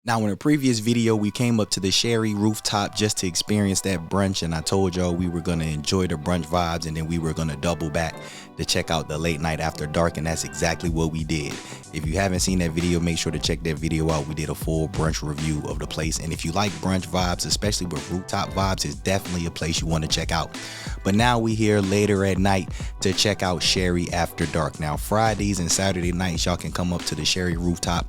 Now, in a previous video, we came up to the Cheri Rooftop just to experience that brunch, and I told y'all we were going to enjoy the brunch vibes, and then we were going to double back to check out the late night after dark, and that's exactly what we did. If you haven't seen that video, make sure to check that video out. We did a full brunch review of the place, and if you like brunch vibes, especially with rooftop vibes, it's definitely a place you want to check out. But now we here later at night to check out Cheri After Dark. Now, Fridays and Saturday nights, y'all can come up to the Cheri Rooftop.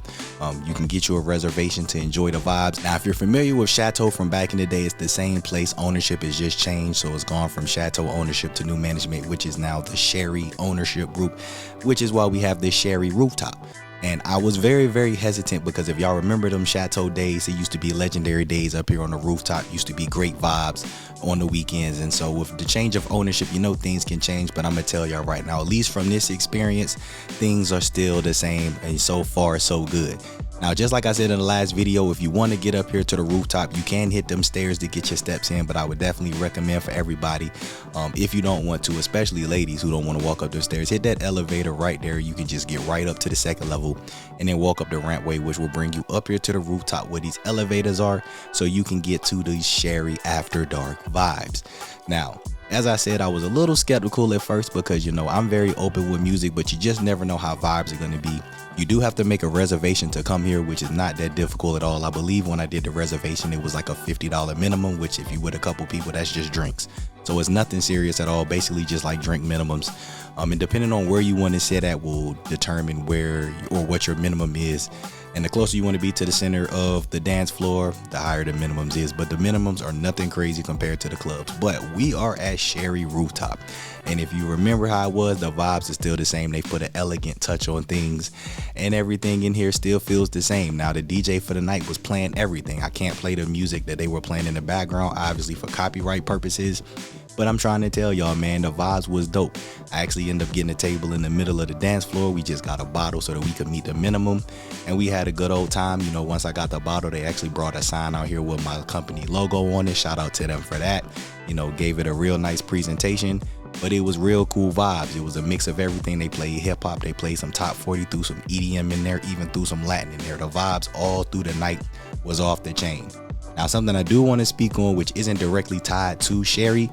You can get you a reservation to enjoy the vibes. Now, if you're familiar with Chateau from back in the day, it's the same place. Ownership has just changed, so it's gone from Chateau ownership to new management, which is now the Cheri ownership group, which is why we have this Cheri Rooftop. And I was very hesitant because if y'all remember them Chateau days, it used to be legendary days up here on the rooftop, used to be great vibes on the weekends. And so with the change of ownership, you know things can change, but I'm gonna tell y'all right now, at least from this experience, things are still the same, and so far so good. Now, just like I said in the last video, if you want to get up here to the rooftop, you can hit them stairs to get your steps in, but I would definitely recommend for everybody, if you don't want to, especially ladies who don't want to walk up the stairs, hit that elevator right there. You can just get right up to the second level and then walk up the rampway, which will bring you up here to the rooftop where these elevators are, so you can get to these Cheri After Dark vibes. Now, as I said, I was a little skeptical at first because, you know, I'm very open with music, but you just never know how vibes are going to be. You do have to make a reservation to come here, which is not that difficult at all. I believe when I did the reservation, it was like a $50 minimum, which if you with a couple people, that's just drinks. So it's nothing serious at all, basically just like drink minimums. And depending on where you want to sit at will determine where or what your minimum is. And the closer you want to be to the center of the dance floor, the higher the minimums is. But the minimums are nothing crazy compared to the clubs. But we are at Cheri Rooftop. And if you remember how it was, the vibes are still the same. They put an elegant touch on things, and everything in here still feels the same. Now, the DJ for the night was playing everything. I can't play the music that they were playing in the background, obviously for copyright purposes. But I'm trying to tell y'all, man, the vibes was dope. I actually ended up getting a table in the middle of the dance floor. We just got a bottle so that we could meet the minimum, and we had a good old time. You know, once I got the bottle, they actually brought a sign out here with my company logo on it. Shout out to them for that. You know, gave it a real nice presentation, but it was real cool vibes. It was a mix of everything. They played hip hop, they played some top 40, threw some EDM in there, even threw some Latin in there. The vibes all through the night was off the chain. Now, something I do want to speak on, which isn't directly tied to Cheri,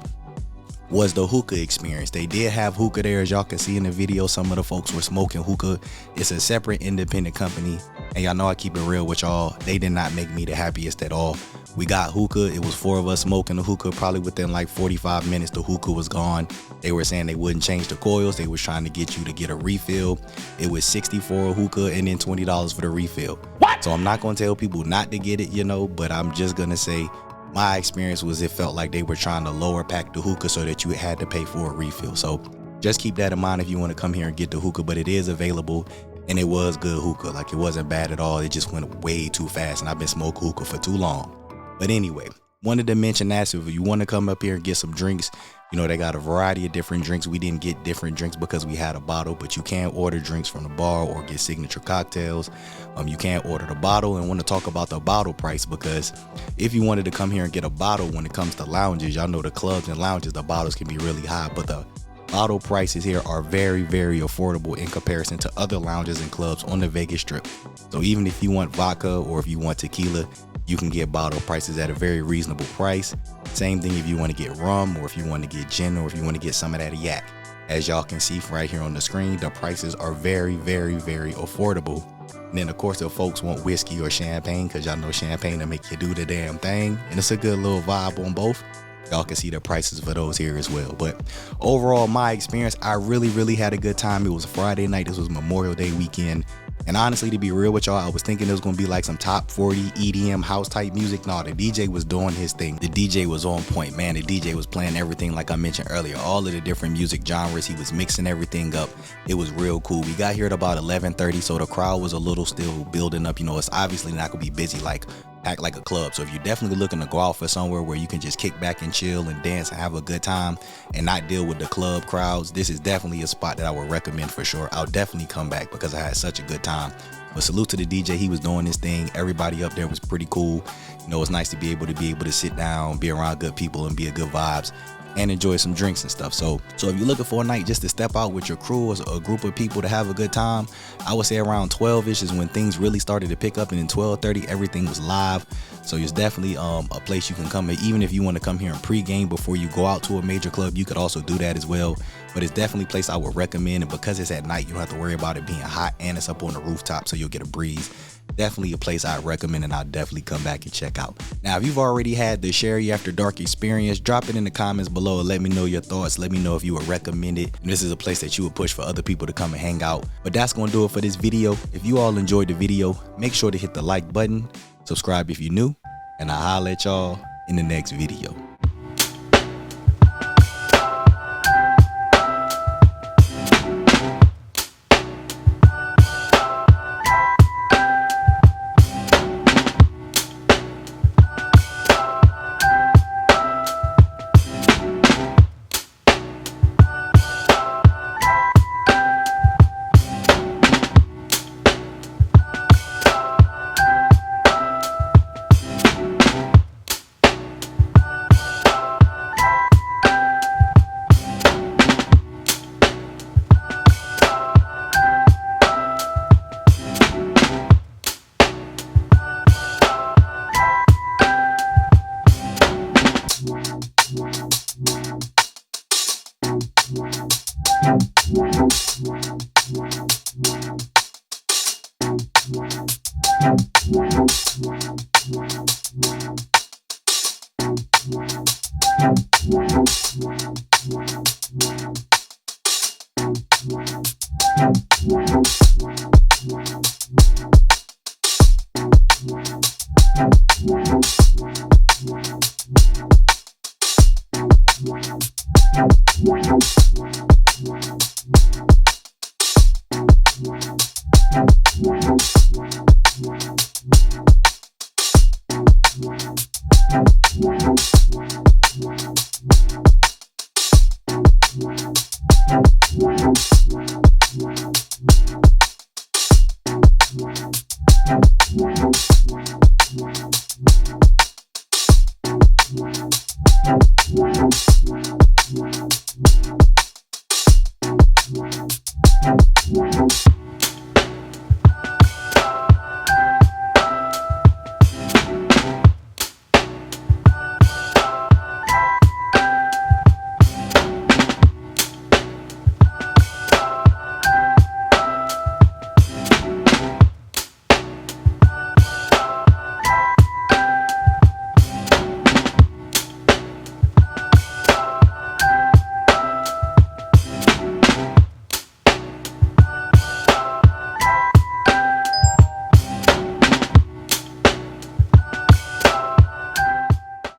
was the hookah experience. They did have hookah there, as y'all can see in the video. Some of the folks were smoking hookah. It's a separate independent company, and y'all know I keep it real with y'all. They did not make me the happiest at all. We got hookah. It was 4 of us smoking the hookah. Probably within like 45 minutes, the hookah was gone. They were saying they wouldn't change the coils. They was trying to get you to get a refill. It was $60 for a hookah and then $20 for the refill. What? So I'm not going to tell people not to get it, you know, but I'm just going to say my experience was it felt like they were trying to lower pack the hookah so that you had to pay for a refill. So just keep that in mind if you want to come here and get the hookah, but it is available, and it was good hookah. Like, it wasn't bad at all. It just went way too fast, and I've been smoking hookah for too long. But anyway, wanted to mention that, so if you want to come up here and get some drinks, you know, they got a variety of different drinks. We didn't get different drinks because we had a bottle, but you can order drinks from the bar or get signature cocktails. You can't order the bottle, and want to talk about the bottle price, because if you wanted to come here and get a bottle when it comes to lounges, y'all know the clubs and lounges, the bottles can be really high, but the bottle prices here are very affordable in comparison to other lounges and clubs on the Vegas Strip. So even if you want vodka or if you want tequila, you can get bottle prices at a very reasonable price. Same thing if you want to get rum, or if you want to get gin, or if you want to get some of that yak. As y'all can see right here on the screen, the prices are very affordable. And then of course, if folks want whiskey or champagne, because y'all know champagne will make you do the damn thing, and it's a good little vibe on both, y'all can see the prices for those here as well. But overall, my experience, I really had a good time. It was a Friday night. This was Memorial Day weekend. And honestly, to be real with y'all, I was thinking it was going to be like some top 40 EDM house type music. No, the DJ was doing his thing. The DJ was on point, man. The DJ was playing everything like I mentioned earlier. All of the different music genres. He was mixing everything up. It was real cool. We got here at about 11:30, so the crowd was a little still building up. You know, it's obviously not going to be busy like packed like a club. So if you're definitely looking to go out for somewhere where you can just kick back and chill and dance and have a good time and not deal with the club crowds, this is definitely a spot that I would recommend for sure. I'll definitely come back because I had such a good time. But salute to the DJ. He was doing his thing. Everybody up there was pretty cool. You know, it's nice to be able to sit down, be around good people, and be a good vibes. and enjoy some drinks and stuff. So if you're looking for a night just to step out with your crew or a group of people to have a good time, I would say around 12ish is when things really started to pick up, and then 12:30 everything was live. So it's definitely a place you can come. Even if you want to come here and pregame before you go out to a major club, you could also do that as well. But it's definitely a place I would recommend, and because it's at night, you don't have to worry about it being hot, and it's up on the rooftop, so you'll get a breeze. Definitely a place I recommend, and I'll definitely come back and check out. Now, if you've already had the Cheri After Dark experience, drop it in the comments below and let me know your thoughts. Let me know if you would recommend it, and this is a place that you would push for other people to come and hang out. But that's gonna do it for this video. If you all enjoyed the video, make sure to hit the like button, subscribe if you're new, and I'll holler at y'all in the next video.